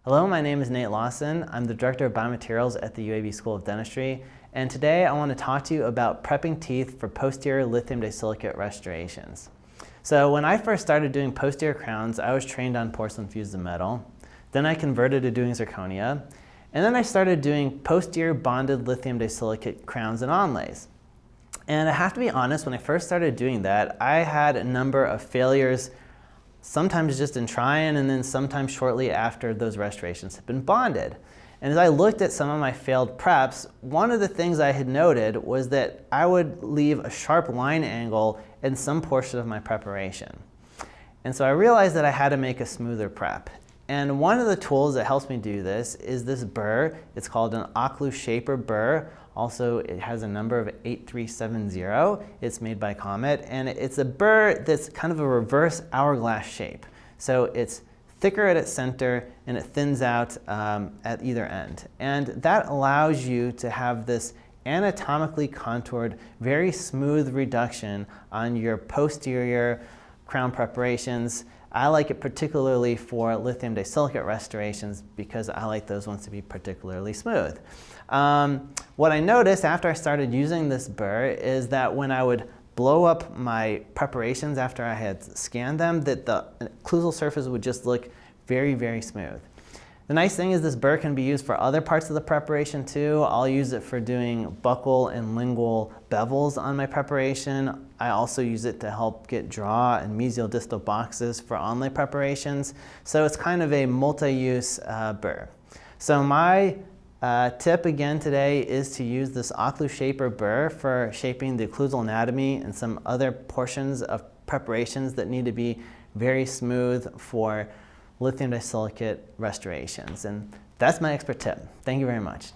Hello, my name is Nate Lawson. I'm the Director of Biomaterials at the UAB School of Dentistry, and today I want to talk to you about prepping teeth for posterior lithium disilicate restorations. So when I first started doing posterior crowns, I was trained on porcelain fused to metal. Then I converted to doing zirconia, and then I started doing posterior bonded lithium disilicate crowns and onlays. And I have to be honest, when I first started doing that, I had a number of failures, sometimes just in trying, and then sometimes shortly after those restorations had been bonded. And as I looked at some of my failed preps, one of the things I had noted was that I would leave a sharp line angle in some portion of my preparation. And so I realized that I had to make a smoother prep. And one of the tools that helps me do this is this burr. It's called an occlu shaper burr. Also, it has a number of 8370. It's made by Comet, and it's a burr that's kind of a reverse hourglass shape. So it's thicker at its center and it thins out at either end. And that allows you to have this anatomically contoured, very smooth reduction on your posterior crown preparations. I like it particularly for lithium disilicate restorations because I like those ones to be particularly smooth. What I noticed after I started using this burr is that when I would blow up my preparations after I had scanned them, that the occlusal surface would just look very, very smooth. The nice thing is this burr can be used for other parts of the preparation too. I'll use it for doing buccal and lingual bevels on my preparation. I also use it to help get jaw and mesial distal boxes for onlay preparations. So it's kind of a multi-use burr. So my tip again today is to use this occlu shaper burr for shaping the occlusal anatomy and some other portions of preparations that need to be very smooth for lithium disilicate restorations. And that's my expert tip. Thank you very much.